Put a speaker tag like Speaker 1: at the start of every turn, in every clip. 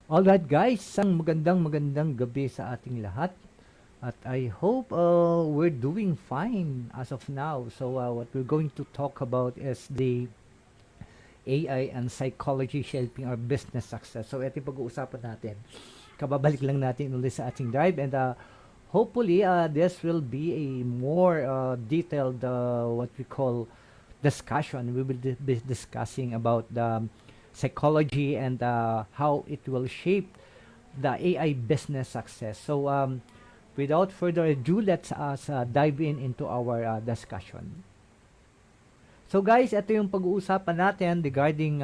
Speaker 1: Alright guys, isang magandang gabi sa ating lahat. At I hope we're doing fine as of now. So what we're going to talk about is the AI and psychology shaping our business success. So ito yung pag-uusapan natin. Kababalik lang natin ulit sa ating drive and hopefully this will be a more detailed what we call discussion. We will be discussing about the psychology and how it will shape the AI business success. So, without further ado, let's us dive into our discussion. So, guys, ito yung pag-uusapan natin regarding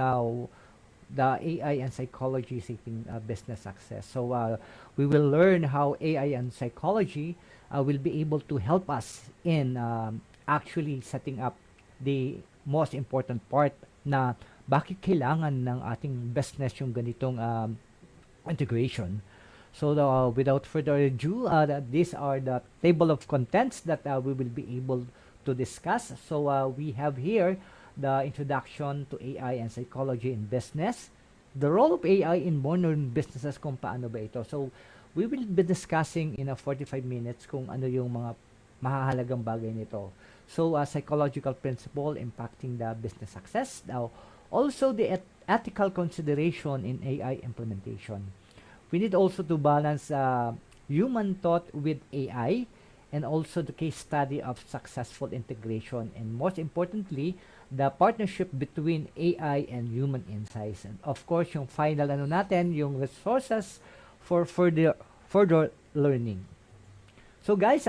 Speaker 1: the AI and psychology shaping business success. So, we will learn how AI and psychology will be able to help us in actually setting up the most important part na bakit kailangan ng ating business yung ganitong integration. So without further ado, these are the table of contents that we will be able to discuss. So we have here the introduction to AI and psychology in business, the role of AI in modern businesses kung paano ba ito. So we will be discussing in a 45 minutes kung ano yung mga mahahalagang bagay nito. So psychological principle impacting the business success. Now, also the ethical consideration in AI implementation. We need also to balance human thought with AI and also the case study of successful integration, and most importantly, the partnership between AI and human insights. And of course, yung final ano natin, yung resources for further learning. So guys,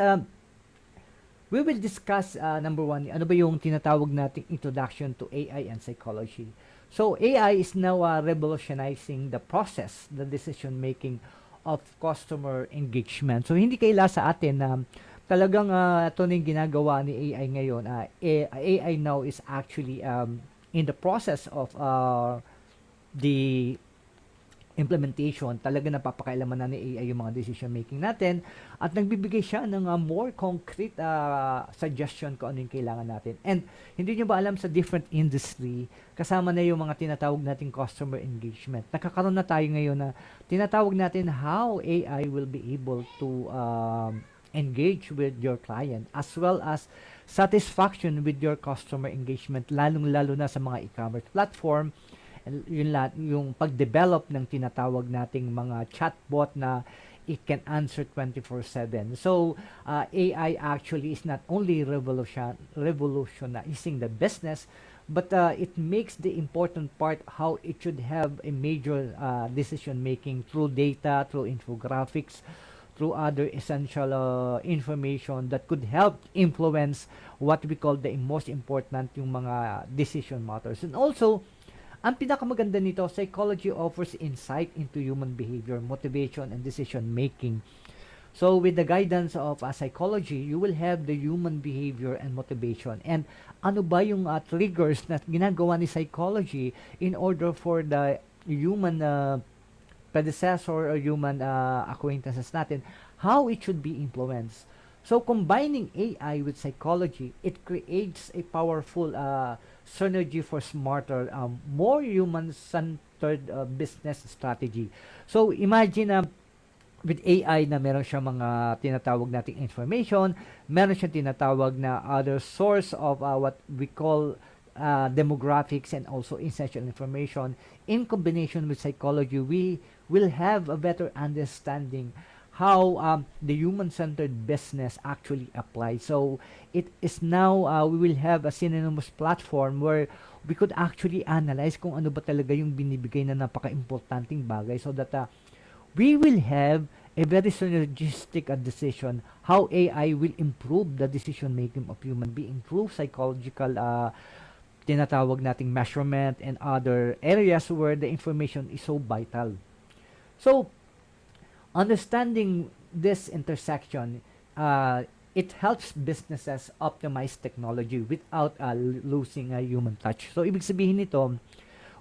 Speaker 1: we will discuss number one, ano ba yung tinatawag nating introduction to AI and psychology. So AI is now revolutionizing the process, the decision making of customer engagement. So hindi kaila sa atin na talagang ito na yung ginagawa ni AI ngayon. AI now is actually in the process of the implementation, talaga napapakailaman na ni AI yung mga decision making natin at nagbibigay siya ng more concrete suggestion kung ano yung kailangan natin. And hindi nyo ba alam sa different industry, kasama na yung mga tinatawag nating customer engagement. Nakakaroon na tayo ngayon na tinatawag natin how AI will be able to engage with your client as well as satisfaction with your customer engagement, lalong-lalo na sa mga e-commerce platform. Yun lahat, yung pag-develop ng tinatawag nating mga chatbot na it can answer 24/7. So, AI actually is not only revolutionizing the business, but it makes the important part how it should have a major decision making through data, through infographics, through other essential information that could help influence what we call the most important yung mga decision matters. And also, ang pinakamaganda nito, psychology offers insight into human behavior, motivation, and decision making. So with the guidance of psychology, you will have the human behavior and motivation. And ano ba yung triggers na ginagawa ni psychology in order for the human predecessor or human acquaintances natin, how it should be influenced. So combining AI with psychology, it creates a powerful synergy for smarter, more human-centered business strategy. So imagine with AI na meron siya mga tinatawag nating information, meron siya tinatawag na other source of what we call demographics and also essential information. In combination with psychology, we will have a better understanding how the human-centered business actually applies. So it is now we will have a synonymous platform where we could actually analyze kung ano ba talaga yung binibigay na napaka-importanting bagay so that we will have a very synergistic decision how AI will improve the decision making of human being through psychological tinatawag nating measurement and other areas where the information is so vital. So understanding this intersection, it helps businesses optimize technology without losing a human touch. So, ibig sabihin nito,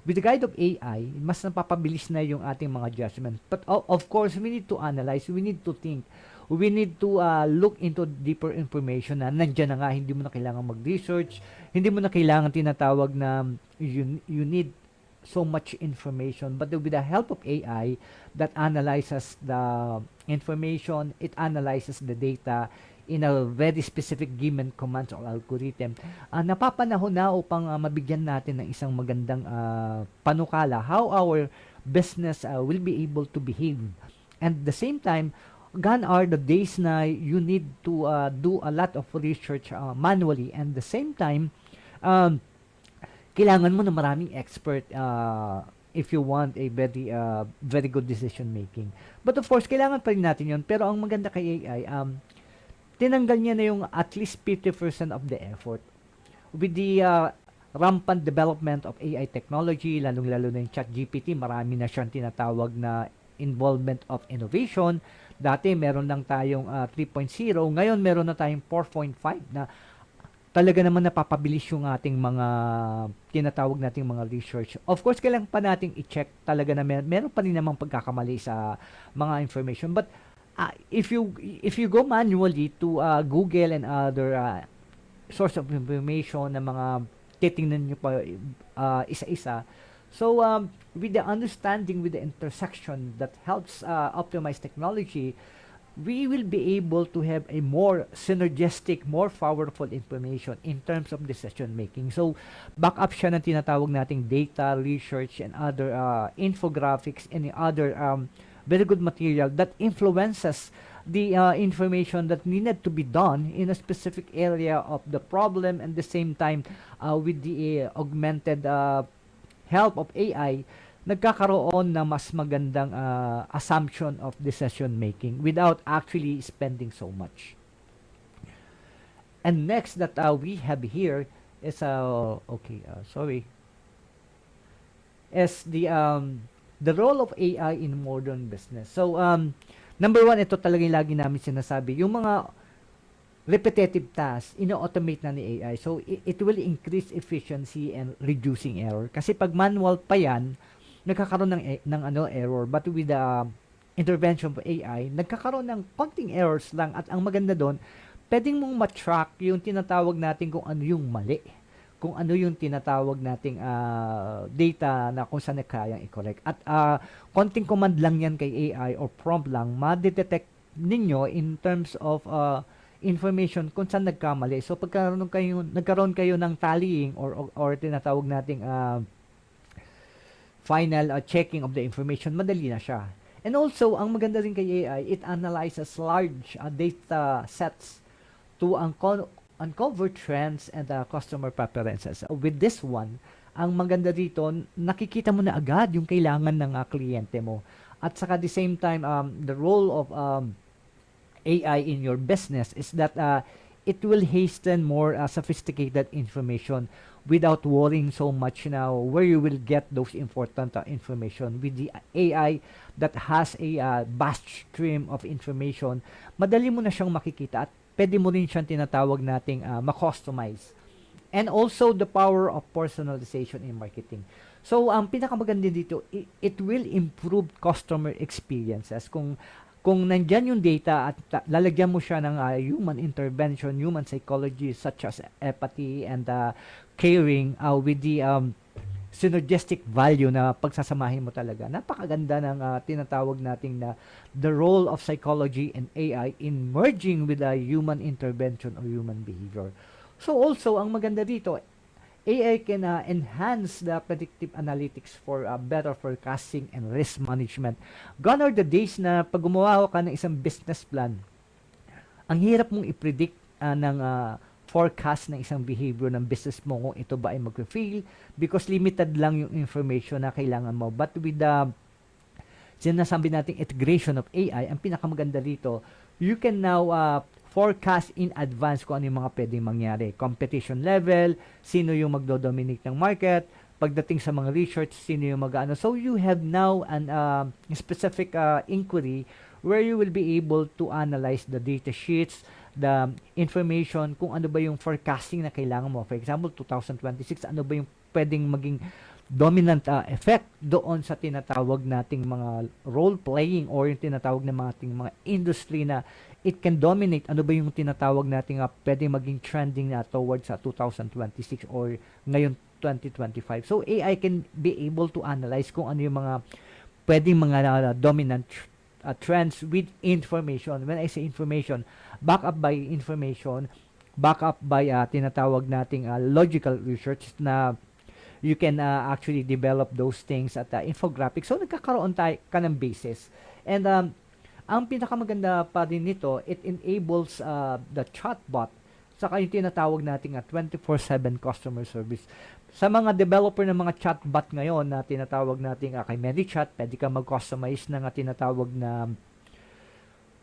Speaker 1: with the guide of AI, mas napapabilis na yung ating mga judgment. But of course, we need to analyze, we need to think, we need to look into deeper information na nandiyan na nga, hindi mo na kailangan mag-research, hindi mo na kailangan tinatawag na you need so much information, but with the help of AI that analyzes the information, it analyzes the data in a very specific given commands or algorithm. Napapanahon na upang mabigyan natin ng isang magandang panukala how our business will be able to behave. And at the same time, gone are the days na you need to do a lot of research manually, and the same time, um, kailangan mo na maraming expert if you want a very good decision making. But of course, kailangan pa rin natin yun. Pero ang maganda kay AI, tinanggal niya na yung at least 50% of the effort. With the rampant development of AI technology, lalong-lalo na yung ChatGPT, marami na siyang tinatawag na involvement of innovation. Dati meron lang tayong 3.0, ngayon meron na tayong 4.5 na talaga naman napapabilis yung ating mga tinatawag nating mga research. Of course, kailangan pa nating i-check talaga na meron pa rin namang pagkakamali sa mga information. But if you go manually to Google and other source of information na mga titingnan nyo pa isa-isa, so with the understanding, with the intersection that helps optimize technology, we will be able to have a more synergistic, more powerful information in terms of decision making. So, backup siya ng tinatawag nating data, research, and other infographics, and other very good material that influences the information that needed to be done in a specific area of the problem, and the same time with the augmented help of AI, nagkakaroon na mas magandang assumption of decision making without actually spending so much. And next that we have here is is the role of AI in modern business. So number one, ito talaga yung lagi namin sinasabi, yung mga repetitive tasks, ino-automate na ni AI. So it will increase efficiency and reducing error. Kasi pag manual pa yan, nagkakaroon ng error, but with the intervention of AI, nagkakaroon ng konting errors lang, at ang maganda doon, pwedeng mong ma-track yung tinatawag natin kung ano yung mali, kung ano yung tinatawag nating data na kung saan kayang i-correct. At konting command lang yan kay AI or prompt lang, ma-detect ninyo in terms of information kung saan nagkamali. So nagkaroon kayo ng tallying or tinatawag nating final checking of the information, madali na siya. And also, ang maganda rin kay AI, it analyzes large data sets to uncover trends and customer preferences. With this one, ang maganda dito, nakikita mo na agad yung kailangan ng kliyente mo. At saka the same time, the role of AI in your business is that it will hasten more sophisticated information without worrying so much now where you will get those important information. With the AI that has a vast stream of information, madali mo na siyang makikita, at pwede mo rin siyang tinatawag nating ma-customize. And also the power of personalization in marketing. So ang pinakamaganda dito, it will improve customer experiences kung nandyan yung data at lalagyan mo siya ng human intervention, human psychology such as empathy and caring with the synergistic value na pagsasamahin mo talaga. Napakaganda ng tinatawag nating na the role of psychology and AI in merging with a human intervention or human behavior. So also, ang maganda dito, AI can enhance the predictive analytics for better forecasting and risk management. Gone are the days na pag gumawa ka ng isang business plan, ang hirap mong i-predict ng forecast ng isang behavior ng business mo kung ito ba ay mag-fail because limited lang yung information na kailangan mo. But with the sinasabi nating integration of AI, ang pinakamaganda dito, you can now forecast in advance kung ano yung mga pwedeng mangyari. Competition level, sino yung magdo-dominate ng market, pagdating sa mga research, sino yung mag-ano. So you have now an specific inquiry where you will be able to analyze the data sheets, the information, kung ano ba yung forecasting na kailangan mo. For example, 2026, ano ba yung pwedeng maging dominant effect doon sa tinatawag nating mga role-playing or yung tinatawag na mga industry na it can dominate. Ano ba yung tinatawag nating pwedeng maging trending na towards sa 2026 or ngayon 2025. So AI can be able to analyze kung ano yung mga pwedeng mga dominant trends with information. When I say information, back up by information, back up by tinatawag nating logical research na you can actually develop those things at infographics. So nagkakaroon tayo ka ng basis. And ang pinakamaganda pa din nito, it enables the chatbot saka yung tinatawag nating 24/7 customer service. Sa mga developer ng mga chatbot ngayon na tinatawag nating kay MediChat, pwede ka mag-customize ng tinatawag na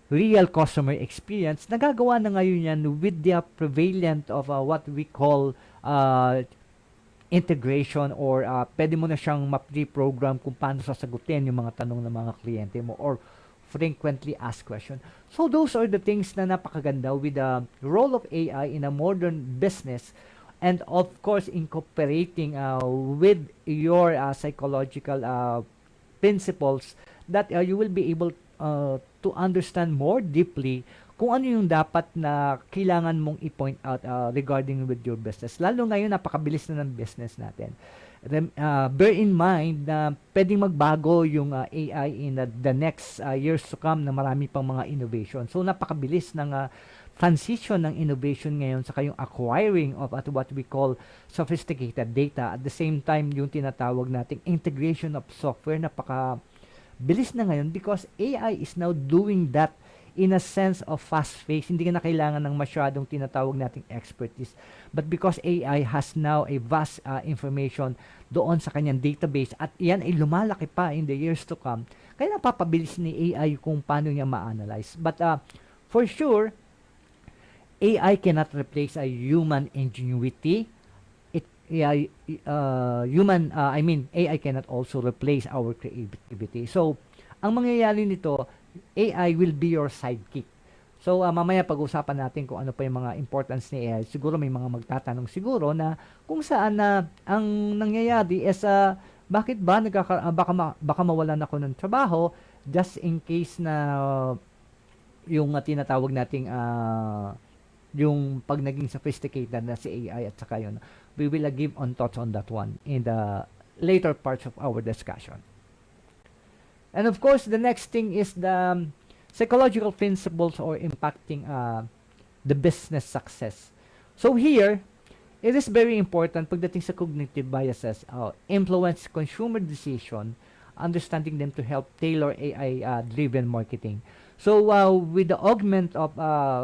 Speaker 1: real customer experience. Nagagawa na ngayon yan with the prevalent of what we call integration or pwede mo na siyang ma-pre-program kung paano sasagutin yung mga tanong ng mga kliyente mo or frequently asked question. So those are the things na napakaganda with the role of AI in a modern business, and of course incorporating with your psychological principles that you will be able to understand more deeply kung ano yung dapat na kailangan mong i-point out regarding with your business. Lalo ngayon, napakabilis na ng business natin. Bear in mind na pwedeng magbago yung AI in the next years to come na marami pang mga innovation. So, napakabilis ng transition ng innovation ngayon sa yung acquiring of at what we call sophisticated data. At the same time, yung tinatawag nating integration of software, napakabilis na ngayon because AI is now doing that in a sense of fast pace. Hindi ka na kailangan ng masyadong tinatawag nating expertise. But because AI has now a vast information doon sa kanyang database at yan ay lumalaki pa in the years to come, kaya napapabilis ni AI kung paano niya ma-analyze. But for sure, AI cannot replace a human ingenuity. AI cannot also replace our creativity. So, ang mangyayari nito, AI will be your sidekick. So, mamaya pag-usapan natin kung ano pa yung mga importance ni AI. Siguro may mga magtatanong siguro na kung saan na ang nangyayari is bakit ba baka mawalan ako ng trabaho just in case na yung tinatawag nating yung pag naging sophisticated na si AI at saka yun. We will give on thoughts on that one in the later parts of our discussion. And of course, the next thing is the psychological principles or impacting the business success. So here, it is very important pagdating sa cognitive biases, influence consumer decision, understanding them to help tailor AI-driven marketing. So with the augment of,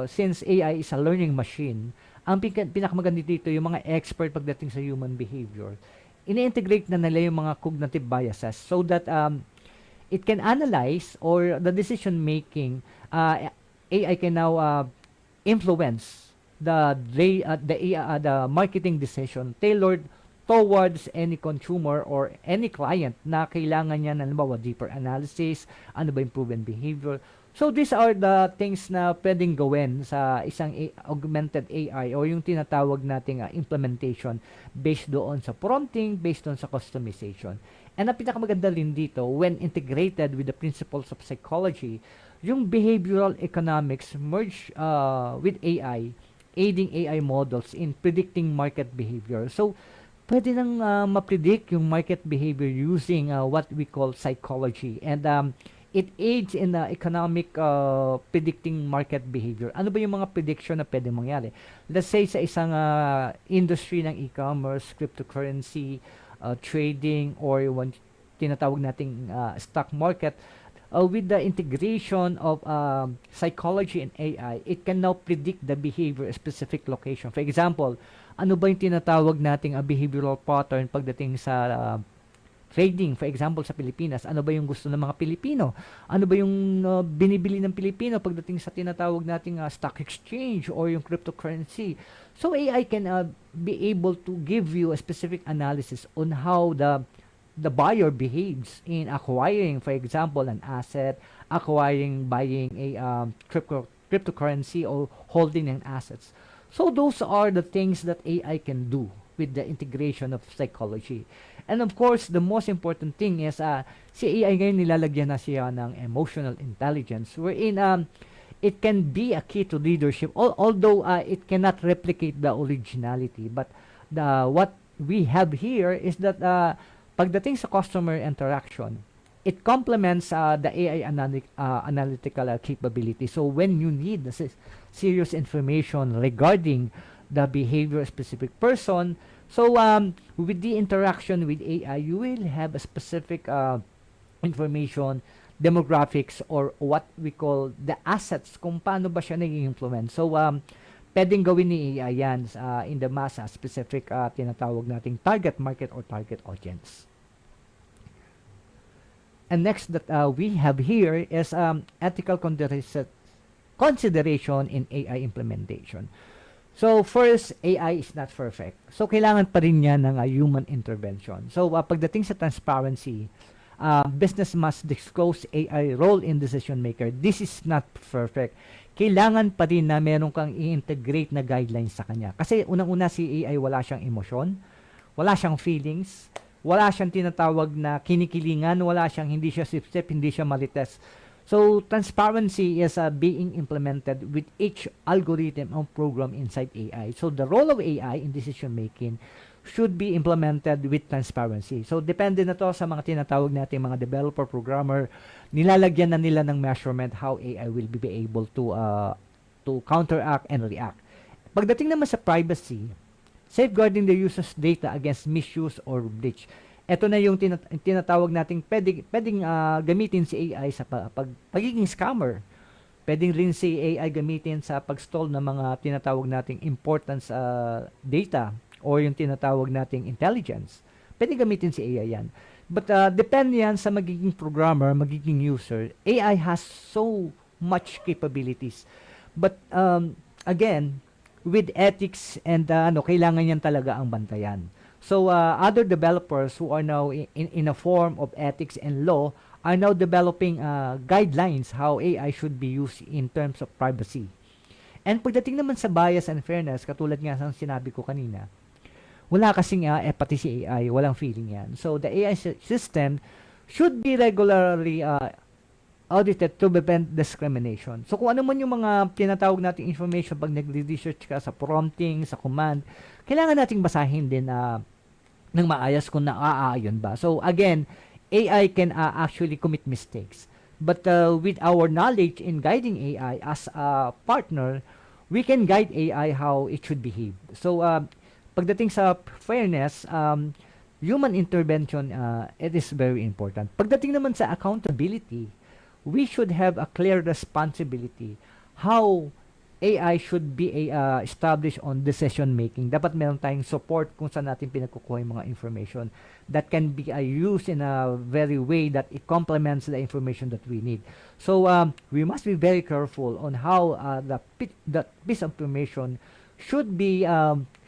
Speaker 1: since AI is a learning machine, ang pinakamaganda dito yung mga expert pagdating sa human behavior, ini-integrate na nila yung mga cognitive biases so that it can analyze or the decision making AI can now influence the marketing decision tailored towards any consumer or any client na kailangan niya ng deeper analysis, ano ba yung proven behavior. So these are the things na pwedeng gawin sa isang augmented AI o yung tinatawag nating implementation based doon sa prompting, based doon sa customization. And ang pinakamaganda rin dito, when integrated with the principles of psychology, yung behavioral economics merge with AI, aiding AI models in predicting market behavior. So, pwede nang ma-predict yung market behavior using what we call psychology. And it aids in economic predicting market behavior. Ano ba yung mga prediction na pwede mangyari? Let's say sa isang industry ng e-commerce, cryptocurrency, trading, or yung tinatawag nating stock market, with the integration of psychology and AI, it can now predict the behavior of specific location. For example, ano ba yung tinatawag nating behavioral pattern pagdating sa trading, for example, sa Pilipinas, ano ba yung gusto ng mga Pilipino? Ano ba yung binibili ng Pilipino pagdating sa tinatawag nating stock exchange or yung cryptocurrency? So AI can be able to give you a specific analysis on how the buyer behaves in acquiring, for example, an asset, buying a cryptocurrency or holding an assets. So those are the things that AI can do with the integration of psychology. And of course, the most important thing is si AI ngayon nilalagyan na siya ng emotional intelligence wherein it can be a key to leadership although it cannot replicate the originality, but what we have here is that pagdating sa customer interaction, it complements the AI analytical capability. So when you need serious information regarding the behavior of a specific person, so with the interaction with AI, you will have a specific information, demographics, or what we call the assets, kung paano ba siya naging influence. So pwedeng gawin ni AI yan in the mass specific tinatawag nating target market or target audience. And next that we have here is ethical consideration in AI implementation. So first, AI is not perfect. So kailangan pa rin yan ng human intervention. So pagdating sa transparency, business must disclose AI role in decision maker. This is not perfect. Kailangan pa rin na meron kang i-integrate na guidelines sa kanya. Kasi unang-una si AI wala siyang emosyon, wala siyang feelings, wala siyang tinatawag na kinikilingan, wala siyang, hindi siya sip-sip, hindi siya marites. So transparency is being implemented with each algorithm or program inside AI. So the role of AI in decision making should be implemented with transparency. So depende na to sa mga tinatawag natin mga developer, programmer, nilalagyan na nila ng measurement how AI will be able to counteract and react. Pagdating naman sa privacy, safeguarding the user's data against misuse or breach. Ito na yung tinatawag nating pwedeng gamitin si AI sa pagiging scammer. Pwedeng rin si AI gamitin sa pag-stall ng mga tinatawag nating importance data or yung tinatawag nating intelligence. Pwedeng gamitin si AI yan. But depende yan sa magiging programmer, magiging user. AI has so much capabilities. But again, with ethics and kailangan yan talaga ang bantayan. So other developers who are now in a form of ethics and law are now developing guidelines how AI should be used in terms of privacy. And pagdating naman sa bias and fairness, katulad nga ng sinabi ko kanina, wala kasing empathy si AI, walang feeling yan. So the AI system should be regularly audited to prevent discrimination. So kung ano man yung mga tinatawag nating information pag nagre-research ka sa prompting, sa command, kailangan nating basahin din ng maayos kung naaayon ba. So again, AI can actually commit mistakes. But with our knowledge in guiding AI as a partner, we can guide AI how it should behave. So pagdating sa fairness, human intervention, it is very important. Pagdating naman sa accountability, we should have a clear responsibility how AI should be established on decision making. Dapat meron tayong support kung saan natin pinagkukuha yung mga information that can be used in a very way that it complements the information that we need. So we must be very careful on how that piece of information should be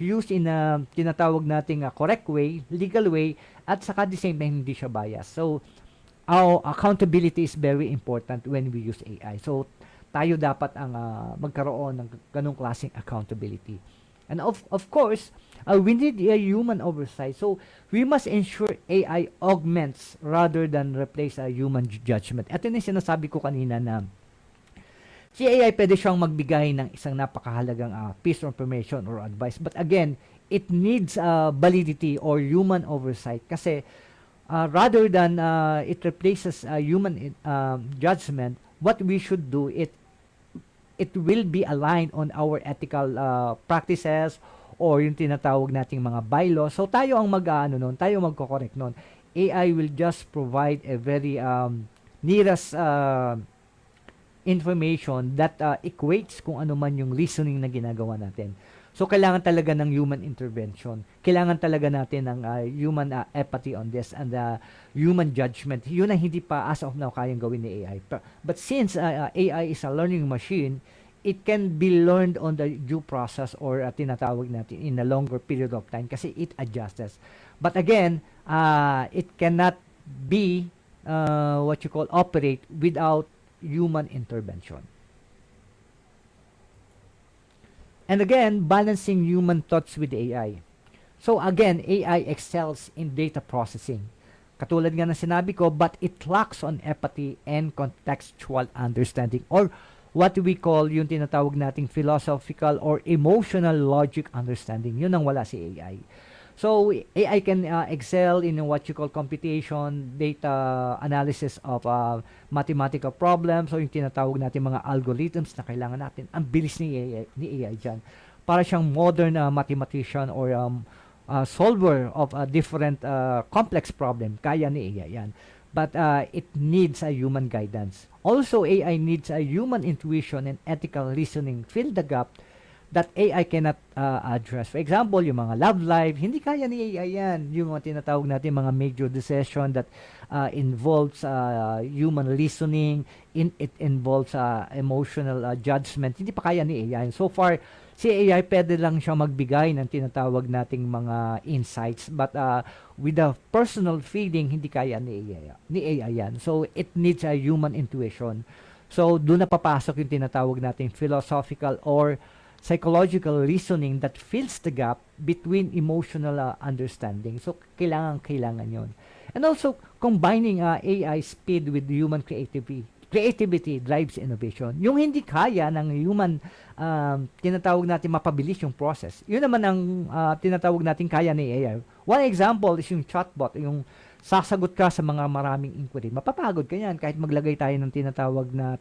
Speaker 1: used in a tinatawag nating correct way, legal way, at saka the same time hindi siya bias. So our accountability is very important when we use AI. So, tayo dapat ang magkaroon ng ganung klaseng accountability. And of course, we need a human oversight. So, we must ensure AI augments rather than replace a human judgment. Ito na yung sinasabi ko kanina na si AI pwede siyang magbigay ng isang napakahalagang piece of information or advice. But again, it needs validity or human oversight kasi rather than it replaces human judgment, what we should do, it will be aligned on our ethical practices or yung tinatawag nating mga bylaws. So tayo ang tayo magko-correct nun. AI will just provide a very nearest information that equates kung ano man yung reasoning na ginagawa natin. So, kailangan talaga ng human intervention. Kailangan talaga natin ng human empathy on this and human judgment. Yun ang hindi pa as of now kayang gawin ni AI. But since AI is a learning machine, it can be learned on the due process or tinatawag natin in a longer period of time kasi it adjusts. But again, it cannot be what you call operate without human intervention. And again, balancing human thoughts with AI. So again, AI excels in data processing. Katulad nga ng sinabi ko, but it lacks on empathy and contextual understanding or what we call yung tinatawag nating philosophical or emotional logic understanding. Yun ang wala si AI. So AI can excel in what you call computation, data analysis of mathematical problems, so yung tinatawag natin mga algorithms na kailangan natin. Ang bilis ni AI dyan. Para siyang modern mathematician or solver of a different complex problem. Kaya ni AI yan. But it needs a human guidance. Also, AI needs a human intuition and ethical reasoning. Fill the gap that AI cannot address. For example, yung mga love life, hindi kaya ni AI yan. Yung mga tinatawag natin mga major decision that involves human reasoning, it involves emotional judgment. Hindi pa kaya ni AI. So far, si AI pwede lang siya magbigay ng tinatawag nating mga insights, but with a personal feeling, hindi kaya ni AI yan. So it needs a human intuition. So doon na papasok yung tinatawag nating philosophical or psychological reasoning that fills the gap between emotional understanding. So kailangan yon. And also combining AI speed with human creativity. Creativity drives innovation. Yung hindi kaya ng human, tinatawag natin mapabilis yung process. Yun naman ang tinatawag natin kaya ni AI. One example is yung chatbot, yung sasagot ka sa mga maraming inquiry. Mapapagod ka yan kahit maglagay tayo ng tinatawag na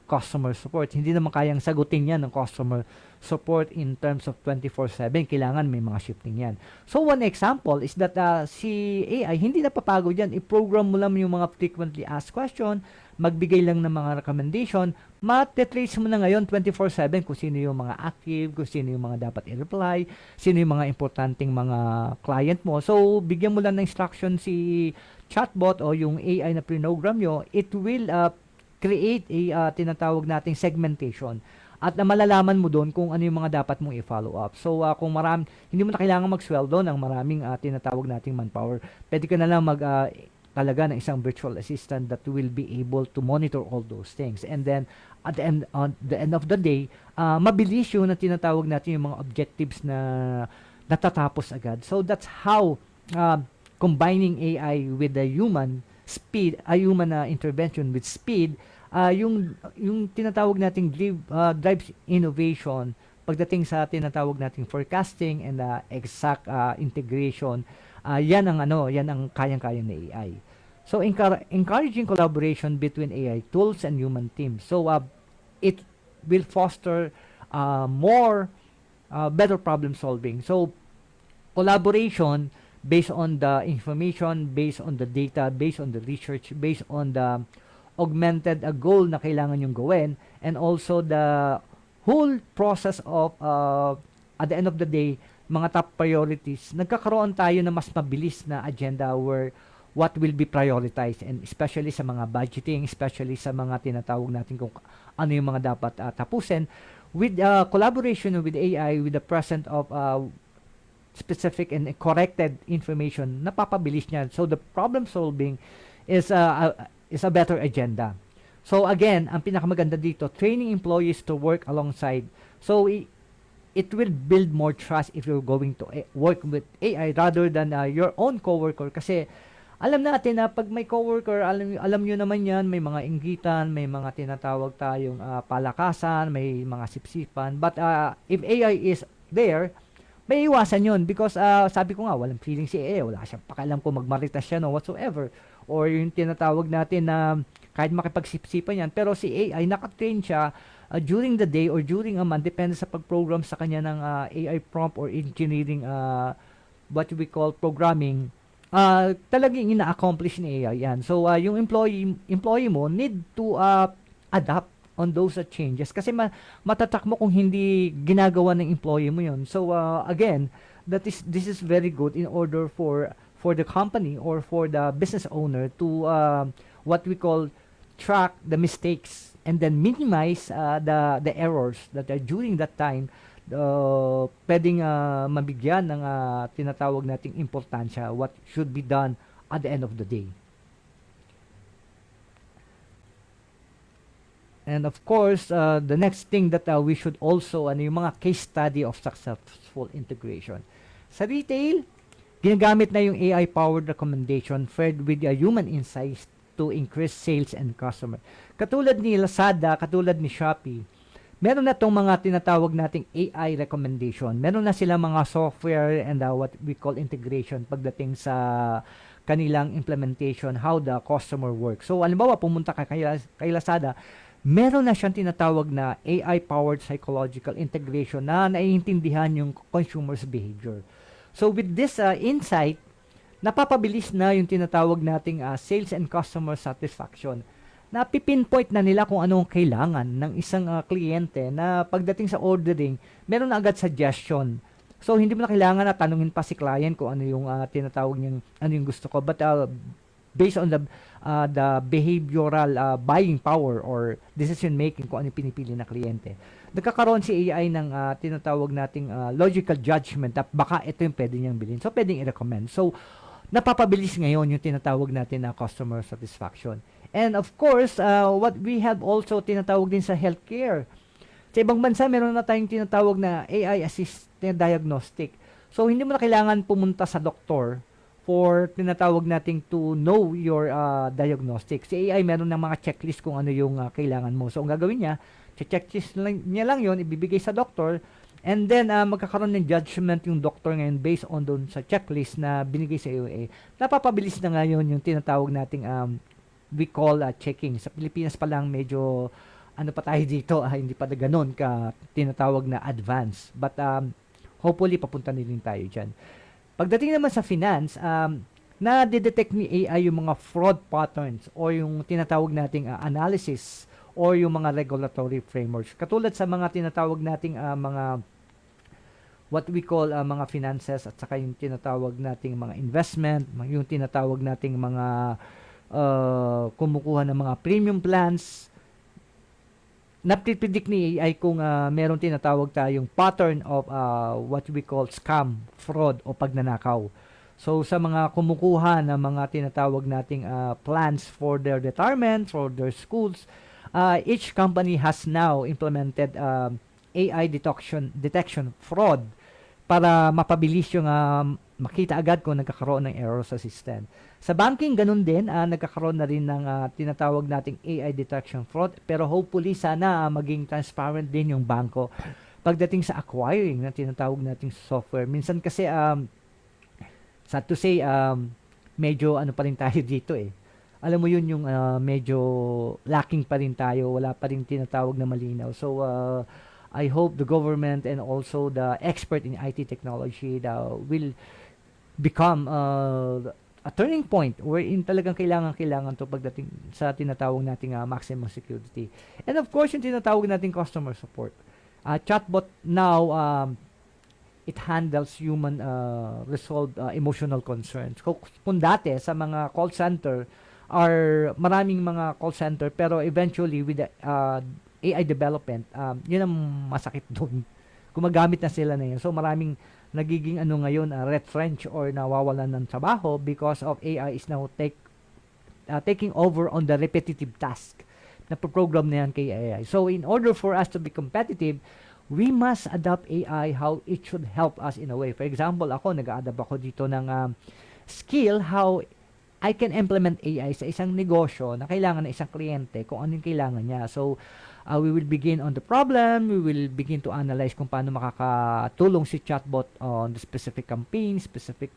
Speaker 1: customer support. Hindi naman kayang sagutin yan ng customer support in terms of 24/7. Kailangan may mga shifting yan. So one example is that si AI, hindi napapagod yan. I-program mo lang yung mga frequently asked question, magbigay lang ng mga recommendation, mate-trace mo na ngayon 24/7 kung sino yung mga active, kung sino yung mga dapat i-reply, sino yung mga importanteng mga client mo. So, bigyan mo lang ng instruction si chatbot o yung AI na program nyo, it will create a tinatawag nating segmentation at na malalaman mo doon kung ano yung mga dapat mong i-follow up. So, kung hindi mo na kailangan magsweldo ng maraming tinatawag nating manpower, pwede ka na lang talaga ng isang virtual assistant that will be able to monitor all those things. And then, at the end of the day, mabilis yun na tinatawag natin yung mga objectives na natatapos agad. So, that's how combining AI with the human speed, human intervention with speed, yung tinatawag nating drives innovation pagdating sa tinatawag nating forecasting and exact integration. Yan ang kayang-kayang na AI. So encouraging collaboration between AI tools and human teams. So it will foster more better problem solving. So collaboration based on the information, based on the data, based on the research, based on the augmented goal na kailangan yung gawin, and also the whole process of at the end of the day, mga top priorities, nagkakaroon tayo na mas mabilis na agenda where what will be prioritized, and especially sa mga budgeting, especially sa mga tinatawag natin kung ano yung mga dapat tapusin with collaboration with AI, with the present of specific and corrected information, napapabilis niya. So the problem solving is a better agenda. So again, ang pinakamaganda dito, training employees to work alongside. So it will build more trust if you're going to work with AI rather than your own coworker. Kasi alam natin na pag may coworker, alam nyo naman yan, may mga inggitan, may mga tinatawag tayong palakasan, may mga sipsipan. But if AI is there, may iwasan yun because sabi ko nga, walang feeling si AI, wala siyang pakialam kung magmaritas siya no whatsoever. Or yung tinatawag natin na kahit makipagsipsipan yan, pero si AI, nakatrain siya during the day or during a month, depende sa pag-program sa kanya ng AI prompt or engineering, what we call programming, talagang ina-accomplish ni AI yan. So, yung employee mo need to adapt on those changes kasi matatak mo kung hindi ginagawa ng employee mo yun. So, again, this is very good in order for the company or for the business owner to what we call track the mistakes and then minimize the errors that are during that time pwedeng mabigyan ng tinatawag nating importansya what should be done at the end of the day. And of course, the next thing that we should also, yung mga case study of successful integration. Sa retail, ginagamit na yung AI-powered recommendation paired with human insights to increase sales and customer. Katulad ni Lazada, katulad ni Shopee, meron na tong mga tinatawag nating AI recommendation. Meron na sila mga software and what we call integration pagdating sa kanilang implementation, how the customer works. So, alimbawa, pumunta ka kay Lazada, meron na siyang tinatawag na AI-powered psychological integration na naiintindihan yung consumer's behavior. So, with this insight, napapabilis na yung tinatawag nating sales and customer satisfaction. Napipinpoint na nila kung anong kailangan ng isang kliyente na pagdating sa ordering, meron na agad suggestion. So, hindi mo na kailangan na tanungin pa si client kung ano yung tinatawag niyang, ano yung gusto ko. But based on the behavioral buying power or decision making kung ano yung pinipili na kliyente, nagkakaroon si AI ng tinatawag nating logical judgment at baka ito yung pwede niyang bilhin. So, pwedeng i-recommend. So, napapabilis ngayon yung tinatawag natin na customer satisfaction. And of course, what we have also tinatawag din sa healthcare. Sa ibang bansa, meron na tayong tinatawag na AI-assisted diagnostic. So, hindi mo na kailangan pumunta sa doktor for tinatawag nating to know your diagnostic. Si AI, meron ng mga checklist kung ano yung kailangan mo. So, ang gagawin niya, checklist niya lang yun, ibibigay sa doktor, and then, magkakaroon ng judgment yung doctor ngayon based on doon sa checklist na binigay sa iyo. Napapabilis na ngayon yung tinatawag nating we call checking. Sa Pilipinas pa lang medyo ano pa tayo dito, hindi pa na ganun ka tinatawag na advance. But hopefully papunta na rin tayo dyan. Pagdating naman sa finance, na-detect ni AI yung mga fraud patterns o yung tinatawag nating analysis or yung mga regulatory frameworks. Katulad sa mga tinatawag nating mga what we call mga finances at saka yung tinatawag nating mga investment, yung tinatawag nating mga kumukuha ng mga premium plans, napipredict ni AI kung meron tinatawag tayong pattern of what we call scam, fraud o pagnanakaw. So sa mga kumukuha ng mga tinatawag nating plans for their retirement, for their schools, each company has now implemented AI detection fraud para mapabilis yung makita agad kung nagkakaroon ng error sa system. Sa banking, ganun din, nagkakaroon na rin ng tinatawag nating AI detection fraud, pero hopefully sana maging transparent din yung banko pagdating sa acquiring na tinatawag nating software. Minsan kasi, sad to say, medyo ano pa rin tayo dito eh. Alam mo yun yung medyo lacking pa rin tayo, wala pa rin tinatawag na malinaw. So, I hope the government and also the expert in IT technology will become a turning point wherein talagang kailangan to pagdating sa tinatawag nating maximum security. And of course, yung tinatawag nating customer support. Chatbot now, it handles human resolved emotional concerns. Kung dati sa mga call center, maraming mga call center, pero eventually with the AI development, yun ang masakit doon. Gumagamit na sila na yun. So maraming nagiging ngayon retrench or nawawalan ng trabaho because of AI is now taking over on the repetitive task na program na yan kay AI. So in order for us to be competitive, we must adapt AI how it should help us in a way. For example, ako, nag-a-adapt ako dito ng skill how I can implement AI sa isang negosyo na kailangan ng isang kliyente kung ano yung kailangan niya. So, we will begin on the problem, we will begin to analyze kung paano makakatulong si chatbot on the specific campaign, specific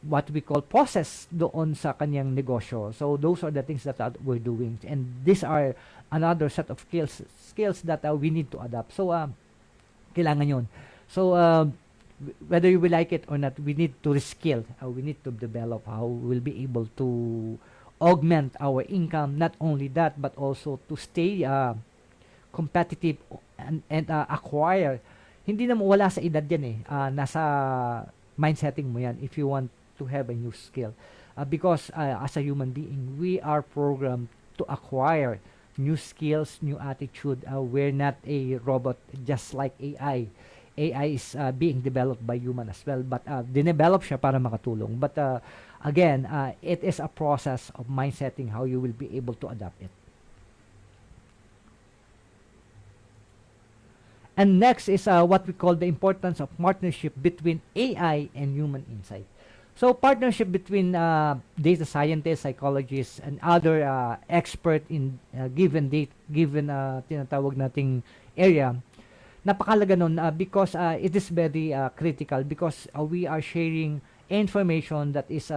Speaker 1: what we call process doon sa kanyang negosyo. So, those are the things that we're doing. And these are another set of skills that we need to adapt. So, kailangan yun. So, whether you will like it or not, we need to reskill. We need to develop how we'll be able to augment our income. Not only that, but also to stay competitive and acquire. Hindi na wala sa edad yan eh. Nasa mindsetting mo yan if you want to have a new skill. Because as a human being, we are programmed to acquire new skills, new attitude. We're not a robot just like AI. AI is being developed by human as well, but dinevelop siya para makatulong. But again, it is a process of mindsetting how you will be able to adapt it. And next is what we call the importance of partnership between AI and human insight. So partnership between data scientists, psychologists, and other expert in given tinatawag nating area, napakalaga nun because it is very critical because we are sharing information that is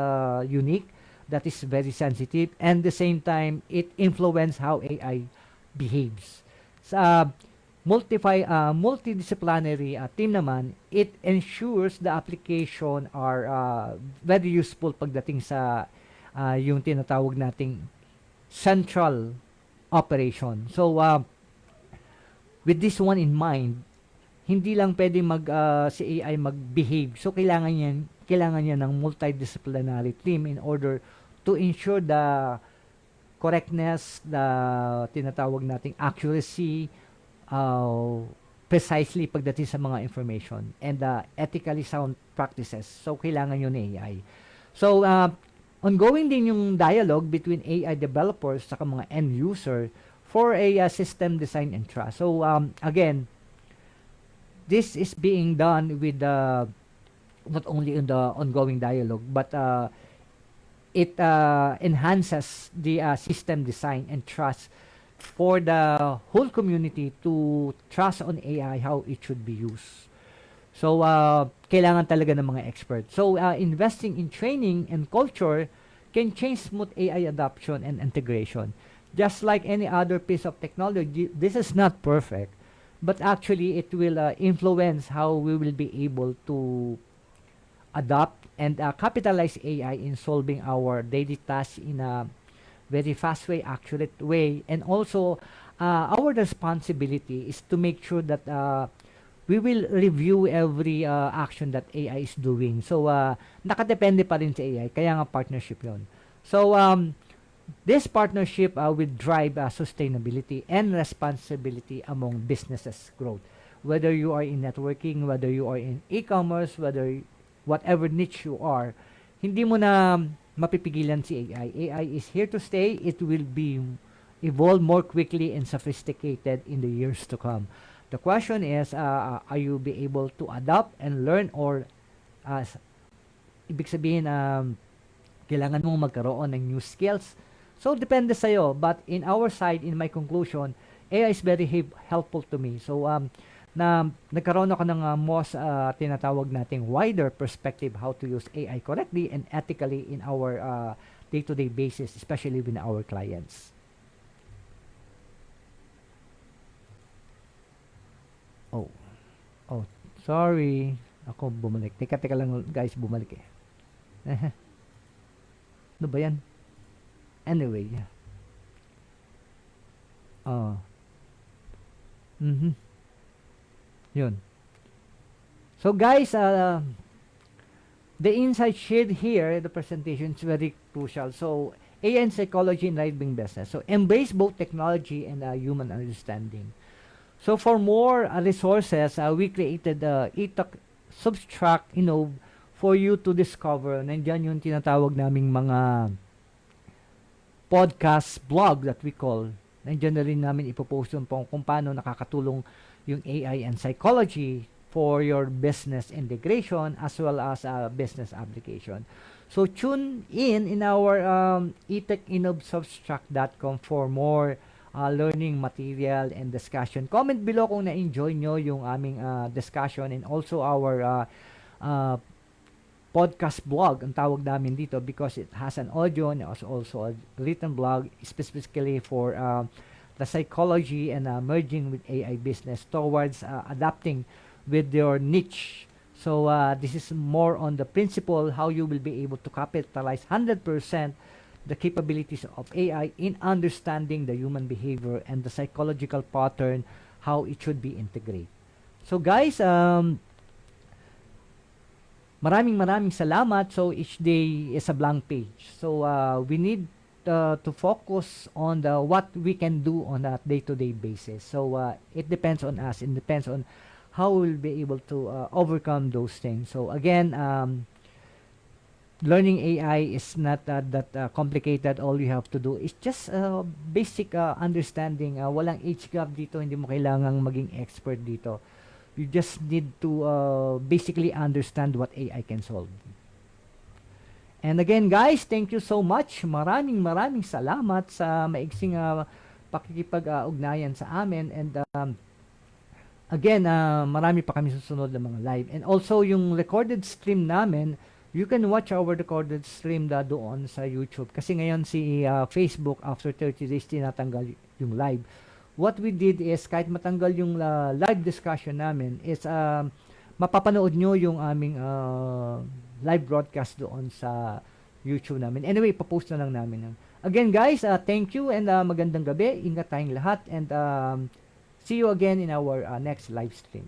Speaker 1: unique, that is very sensitive, and the same time it influence how AI behaves. Sa multidisciplinary team naman, it ensures the application are very useful pagdating sa yung tinatawag nating central operation. So, with this one in mind, hindi lang pwede si AI mag-behave. So kailangan niya ng multidisciplinary team in order to ensure the correctness, the tinatawag nating accuracy, uh, precisely pagdating sa mga information and ethically sound practices. So kailangan yun ng AI. So ongoing din yung dialogue between AI developers sa mga end user for a system design and trust. So again, this is being done with not only in the ongoing dialogue, but it enhances the system design and trust for the whole community to trust on AI, how it should be used. So, kailangan talaga ng mga experts. So, investing in training and culture can change smooth AI adoption and integration. Just like any other piece of technology, this is not perfect, but actually it will influence how we will be able to adopt and capitalize AI in solving our daily tasks in a very fast way, accurate way, and also our responsibility is to make sure that we will review every action that AI is doing. So, nakadepende pa rin sa AI, kaya nga partnership yon. So, this partnership will drive sustainability and responsibility among businesses growth. Whether you are in networking, whether you are in e-commerce, whatever niche you are, hindi mo na mapipigilan si AI. AI is here to stay. It will be evolve more quickly and sophisticated in the years to come. The question is, are you be able to adapt and learn, or ibig sabihin, kailangan mong magkaroon ng new skills. So, depende sa'yo. But in our side, in my conclusion, AI is very helpful to me. So, na nagkaroon ako ng most tinatawag nating wider perspective how to use AI correctly and ethically in our day-to-day basis, especially with our clients. Oh. Oh, sorry. Ako bumalik. Teka lang guys, bumalik eh. Ano ba yan? Anyway. Oh. Yun. So guys, the insight shared here, the presentation is very crucial. So AI and psychology in right-wing business. So embrace both technology and human understanding. So for more resources, we created e-talk subtract, for you to discover. Nandiyan yung tinatawag naming mga podcast blog that we call. Nandiyan na rin namin ipopost yun kung paano nakakatulong yung AI and psychology for your business integration as well as business application. So tune in our etechinnovsubstract.com for more learning material and discussion. Comment below kung na-enjoy nyo yung aming discussion, and also our podcast blog, ang tawag namin dito, because it has an audio and also a written blog specifically for the psychology and merging with AI business towards adapting with your niche. So this is more on the principle how you will be able to capitalize 100% the capabilities of AI in understanding the human behavior and the psychological pattern, how it should be integrated. So guys, maraming salamat. So each day is a blank page. So we need to focus on what we can do on a day-to-day basis. So it depends on us. It depends on how we'll be able to overcome those things. So again, learning AI is not that complicated. All you have to do is just basic understanding. Walang age gap dito. Hindi mo kailangang maging expert dito. You just need to basically understand what AI can solve. And again guys, thank you so much. Maraming maraming salamat sa maiksing pakikipag-ugnayan sa amin. And again, marami pa kami susunod na mga live. And also yung recorded stream namin, you can watch our recorded stream doon sa YouTube. Kasi ngayon si Facebook after 30 days tinatanggal yung live. What we did is kahit matanggal yung live discussion namin is mapapanood nyo yung aming live broadcast doon sa YouTube namin. Anyway, ipapost na lang namin. Again guys, thank you and magandang gabi. Ingat tayong lahat and see you again in our next live stream.